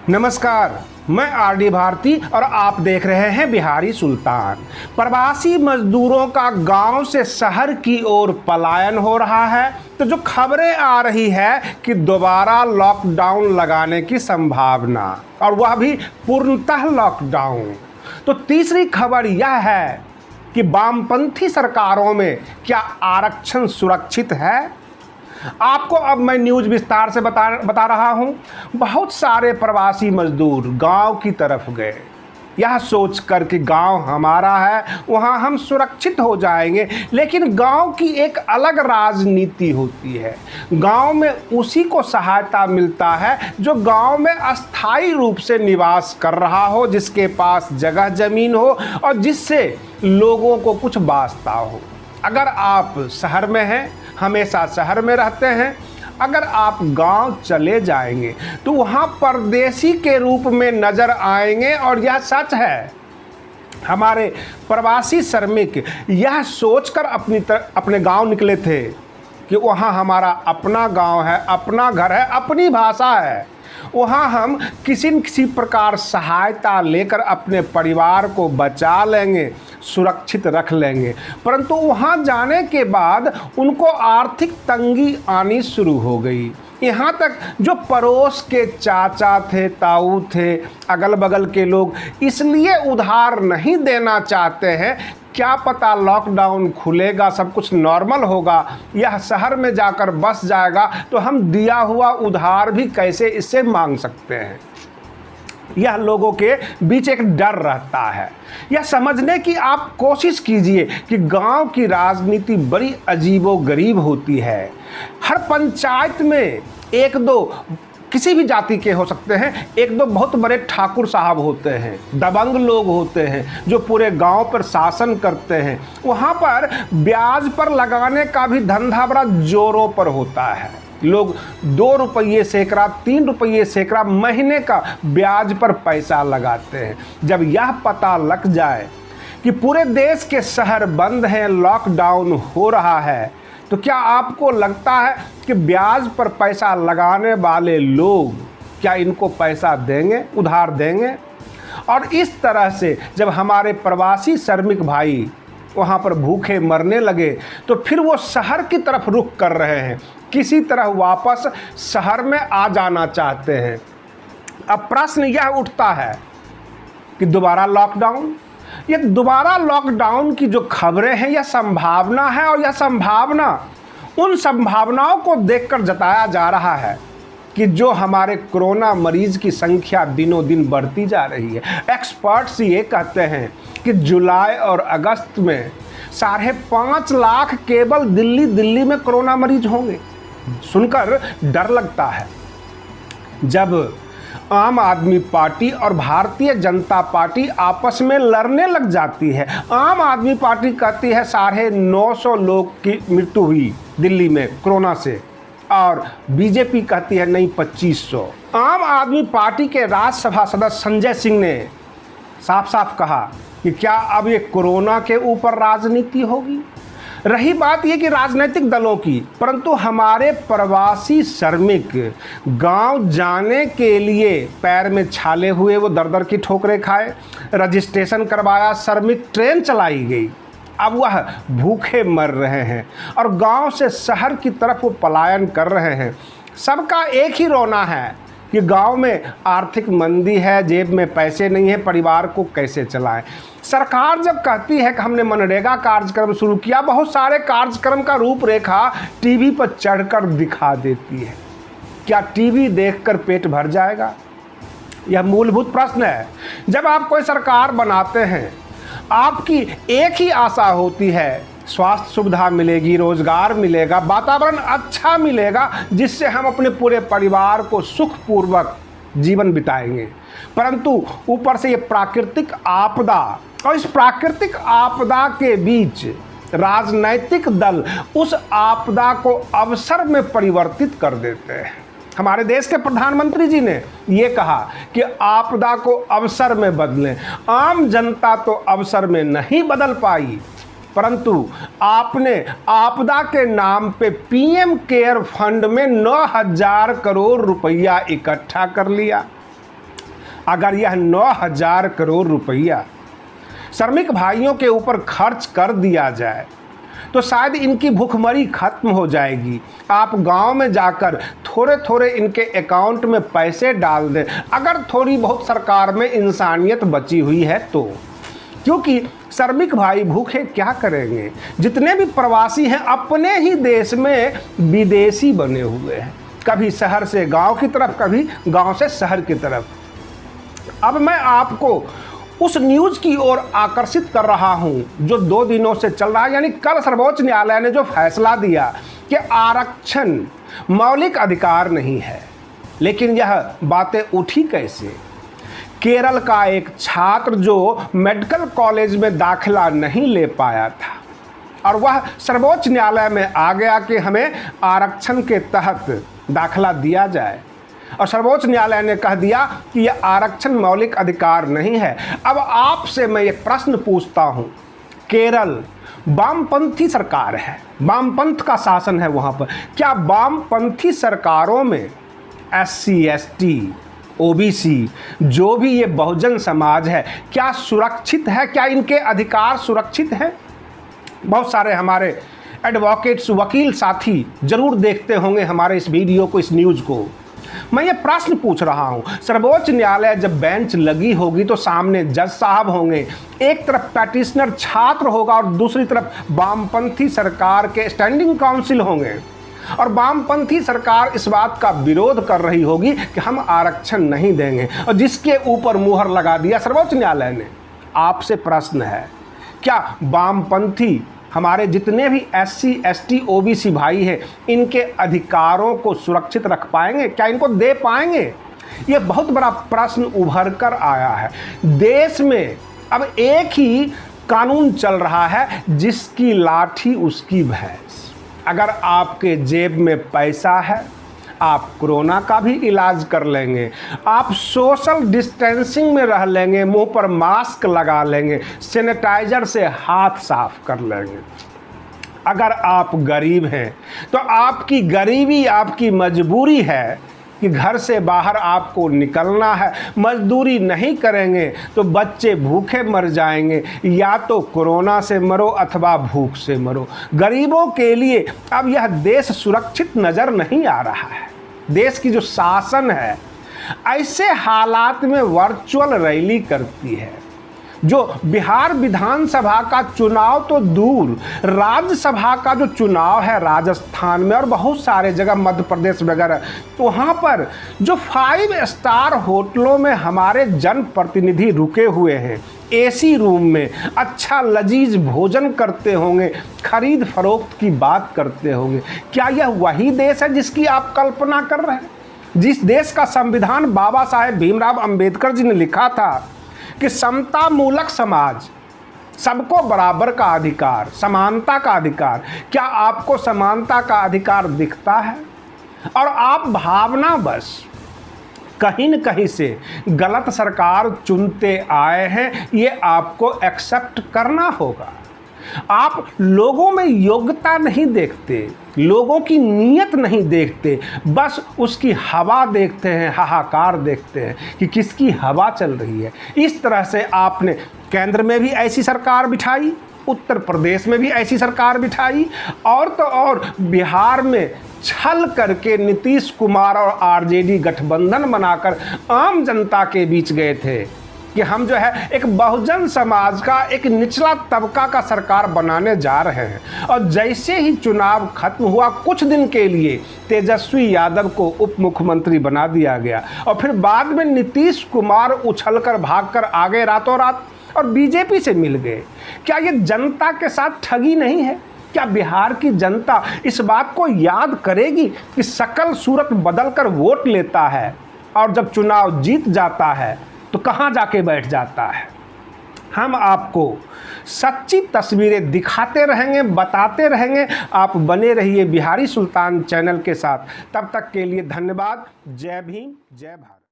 नमस्कार, मैं आरडी भारती और आप देख रहे हैं बिहारी सुल्तान। प्रवासी मजदूरों का गांव से शहर की ओर पलायन हो रहा है, तो जो खबरें आ रही है कि दोबारा लॉकडाउन लगाने की संभावना, और वह भी पूर्णतः लॉकडाउन। तो तीसरी खबर यह है कि वामपंथी सरकारों में क्या आरक्षण सुरक्षित है। आपको अब मैं न्यूज़ विस्तार से बता रहा हूं। बहुत सारे प्रवासी मजदूर गांव की तरफ गए, यह सोच कर कि गांव हमारा है, वहां हम सुरक्षित हो जाएंगे। लेकिन गांव की एक अलग राजनीति होती है। गांव में उसी को सहायता मिलता है जो गांव में अस्थायी रूप से निवास कर रहा हो, जिसके पास जगह जमीन हो और जिससे लोगों को कुछ वास्ता हो। अगर आप शहर में हैं, हमेशा शहर में रहते हैं, अगर आप गांव चले जाएंगे तो वहां परदेसी के रूप में नजर आएंगे। और यह सच है। हमारे प्रवासी श्रमिक यह सोचकर अपने गांव निकले थे कि वहां हमारा अपना गांव है, अपना घर है, अपनी भाषा है, वहाँ हम किसी न किसी प्रकार सहायता लेकर अपने परिवार को बचा लेंगे, सुरक्षित रख लेंगे। परंतु वहाँ जाने के बाद उनको आर्थिक तंगी आनी शुरू हो गई। यहाँ तक जो पड़ोस के चाचा थे, ताऊ थे, अगल बगल के लोग इसलिए उधार नहीं देना चाहते हैं, क्या पता लॉकडाउन खुलेगा, सब कुछ नॉर्मल होगा, यह शहर में जाकर बस जाएगा तो हम दिया हुआ उधार भी कैसे इससे मांग सकते हैं। यह लोगों के बीच एक डर रहता है। यह समझने की आप कोशिश कीजिए कि गांव की राजनीति बड़ी अजीबोगरीब होती है। हर पंचायत में एक दो किसी भी जाति के हो सकते हैं, एक दो बहुत बड़े ठाकुर साहब होते हैं, दबंग लोग होते हैं जो पूरे गांव पर शासन करते हैं। वहां पर ब्याज पर लगाने का भी धंधा बड़ा जोरों पर होता है। लोग 2 रुपये सैकड़ा, 3 रुपये सैकड़ा महीने का ब्याज पर पैसा लगाते हैं। जब यह पता लग जाए कि पूरे देश के शहर बंद हैं, लॉकडाउन हो रहा है, तो क्या आपको लगता है कि ब्याज पर पैसा लगाने वाले लोग क्या इनको पैसा देंगे, उधार देंगे? और इस तरह से जब हमारे प्रवासी श्रमिक भाई वहाँ पर भूखे मरने लगे तो फिर वो शहर की तरफ रुख कर रहे हैं, किसी तरह वापस शहर में आ जाना चाहते हैं। अब प्रश्न यह उठता है कि दोबारा लॉकडाउन। ये दोबारा लॉकडाउन की जो खबरें हैं, यह संभावना है, और यह संभावना उन संभावनाओं को देखकर जताया जा रहा है कि जो हमारे कोरोना मरीज की संख्या दिनों दिन बढ़ती जा रही है। एक्सपर्ट्स ये कहते हैं कि जुलाई और अगस्त में 5.5 लाख केवल दिल्ली में कोरोना मरीज होंगे। सुनकर डर लगता है। जब आम आदमी पार्टी और भारतीय जनता पार्टी आपस में लड़ने लग जाती है, आम आदमी पार्टी कहती है 950 लोग की मृत्यु हुई दिल्ली में कोरोना से, और बीजेपी कहती है नहीं 2500। आम आदमी पार्टी के राज्यसभा सदस्य संजय सिंह ने साफ साफ कहा कि क्या अब ये कोरोना के ऊपर राजनीति होगी। रही बात ये कि राजनीतिक दलों की, परंतु हमारे प्रवासी श्रमिक गांव जाने के लिए पैर में छाले हुए वो दर की ठोकरें खाए, रजिस्ट्रेशन करवाया, श्रमिक ट्रेन चलाई गई, अब वह भूखे मर रहे हैं और गांव से शहर की तरफ वो पलायन कर रहे हैं। सबका एक ही रोना है कि गांव में आर्थिक मंदी है, जेब में पैसे नहीं है, परिवार को कैसे चलाएं। सरकार जब कहती है कि हमने मनरेगा कार्यक्रम शुरू किया, बहुत सारे कार्यक्रम का रूपरेखा टीवी पर चढ़कर दिखा देती है। क्या टीवी देखकर पेट भर जाएगा? यह मूलभूत प्रश्न है। जब आप कोई सरकार बनाते हैं, आपकी एक ही आशा होती है, स्वास्थ्य सुविधा मिलेगी, रोजगार मिलेगा, वातावरण अच्छा मिलेगा, जिससे हम अपने पूरे परिवार को सुखपूर्वक जीवन बिताएंगे। परंतु ऊपर से ये प्राकृतिक आपदा, और इस प्राकृतिक आपदा के बीच राजनैतिक दल उस आपदा को अवसर में परिवर्तित कर देते हैं। हमारे देश के प्रधानमंत्री जी ने ये कहा कि आपदा को अवसर में बदलें। आम जनता तो अवसर में नहीं बदल पाई, परंतु आपने आपदा के नाम पे पीएम केयर फंड में 9,000 करोड़ रुपया इकट्ठा कर लिया। अगर यह 9,000 करोड़ रुपया श्रमिक भाइयों के ऊपर खर्च कर दिया जाए तो शायद इनकी भूखमरी खत्म हो जाएगी। आप गांव में जाकर थोड़े थोड़े इनके अकाउंट में पैसे डाल दें, अगर थोड़ी बहुत सरकार में इंसानियत बची हुई है तो। क्योंकि श्रमिक भाई भूखे क्या करेंगे? जितने भी प्रवासी हैं अपने ही देश में विदेशी बने हुए हैं, कभी शहर से गांव की तरफ, कभी गांव से शहर की तरफ। अब मैं आपको उस न्यूज़ की ओर आकर्षित कर रहा हूं जो 2 दिनों से चल रहा है। यानी कल सर्वोच्च न्यायालय ने जो फैसला दिया कि आरक्षण मौलिक अधिकार नहीं है, लेकिन यह बातें उठी कैसे? केरल का एक छात्र जो मेडिकल कॉलेज में दाखिला नहीं ले पाया था और वह सर्वोच्च न्यायालय में आ गया कि हमें आरक्षण के तहत दाखिला दिया जाए, और सर्वोच्च न्यायालय ने कह दिया कि यह आरक्षण मौलिक अधिकार नहीं है। अब आपसे मैं एक प्रश्न पूछता हूं, केरल वामपंथी सरकार है, वामपंथ का शासन है वहां पर, क्या वामपंथी सरकारों में SC ST OBC जो भी ये बहुजन समाज है क्या सुरक्षित है? क्या इनके अधिकार सुरक्षित हैं? बहुत सारे हमारे एडवोकेट्स, वकील साथी जरूर देखते होंगे हमारे इस वीडियो को, इस न्यूज़ को। मैं ये प्रश्न पूछ रहा हूँ, सर्वोच्च न्यायालय जब बेंच लगी होगी तो सामने जज साहब होंगे, एक तरफ पैटिशनर छात्र होगा और दूसरी तरफ वामपंथी सरकार के स्टैंडिंग काउंसिल होंगे, और वामपंथी सरकार इस बात का विरोध कर रही होगी कि हम आरक्षण नहीं देंगे, और जिसके ऊपर मुहर लगा दिया सर्वोच्च न्यायालय ने। आपसे प्रश्न है, क्या वामपंथी हमारे जितने भी SC ST OBC भाई हैं इनके अधिकारों को सुरक्षित रख पाएंगे? क्या इनको दे पाएंगे? ये बहुत बड़ा प्रश्न उभर कर आया है। देश में अब एक ही कानून चल रहा है, जिसकी लाठी उसकी भैंस। अगर आपके जेब में पैसा है आप कोरोना का भी इलाज कर लेंगे, आप सोशल डिस्टेंसिंग में रह लेंगे, मुंह पर मास्क लगा लेंगे, सैनिटाइजर से हाथ साफ कर लेंगे। अगर आप गरीब हैं तो आपकी गरीबी आपकी मजबूरी है कि घर से बाहर आपको निकलना है, मजदूरी नहीं करेंगे तो बच्चे भूखे मर जाएंगे, या तो कोरोना से मरो अथवा भूख से मरो। गरीबों के लिए अब यह देश सुरक्षित नज़र नहीं आ रहा है। देश की जो शासन है ऐसे हालात में वर्चुअल रैली करती है, जो बिहार विधानसभा का चुनाव तो दूर, राज्यसभा का जो चुनाव है राजस्थान में और बहुत सारे जगह मध्य प्रदेश वगैरह, तो वहाँ पर जो 5 स्टार होटलों में हमारे जनप्रतिनिधि रुके हुए हैं, AC रूम में अच्छा लजीज भोजन करते होंगे, खरीद फरोख्त की बात करते होंगे। क्या यह वही देश है जिसकी आप कल्पना कर रहे हैं? जिस देश का संविधान बाबा साहेब भीमराव अंबेडकर जी ने लिखा था कि समता मूलक समाज, सबको बराबर का अधिकार, समानता का अधिकार। क्या आपको समानता का अधिकार दिखता है? और आप भावना बस कहीं न कहीं से गलत सरकार चुनते आए हैं, ये आपको एक्सेप्ट करना होगा। आप लोगों में योग्यता नहीं देखते, लोगों की नीयत नहीं देखते, बस उसकी हवा देखते हैं, हाहाकार देखते हैं कि किसकी हवा चल रही है। इस तरह से आपने केंद्र में भी ऐसी सरकार बिठाई, उत्तर प्रदेश में भी ऐसी सरकार बिठाई, और तो और बिहार में छल करके नीतीश कुमार और RJD गठबंधन बनाकर आम जनता के बीच गए थे कि हम जो है एक बहुजन समाज का एक निचला तबका का सरकार बनाने जा रहे हैं। और जैसे ही चुनाव खत्म हुआ, कुछ दिन के लिए तेजस्वी यादव को उप मुख्यमंत्री बना दिया गया, और फिर बाद में नीतीश कुमार उछलकर भागकर आ गए रातों रात और BJP से मिल गए। क्या ये जनता के साथ ठगी नहीं है? क्या बिहार की जनता इस बात को याद करेगी कि शकल सूरत बदलकर वोट लेता है और जब चुनाव जीत जाता है तो कहाँ जाके बैठ जाता है? हम आपको सच्ची तस्वीरें दिखाते रहेंगे, बताते रहेंगे। आप बने रहिए बिहारी सुल्तान चैनल के साथ। तब तक के लिए धन्यवाद। जय भीम, जय भारत।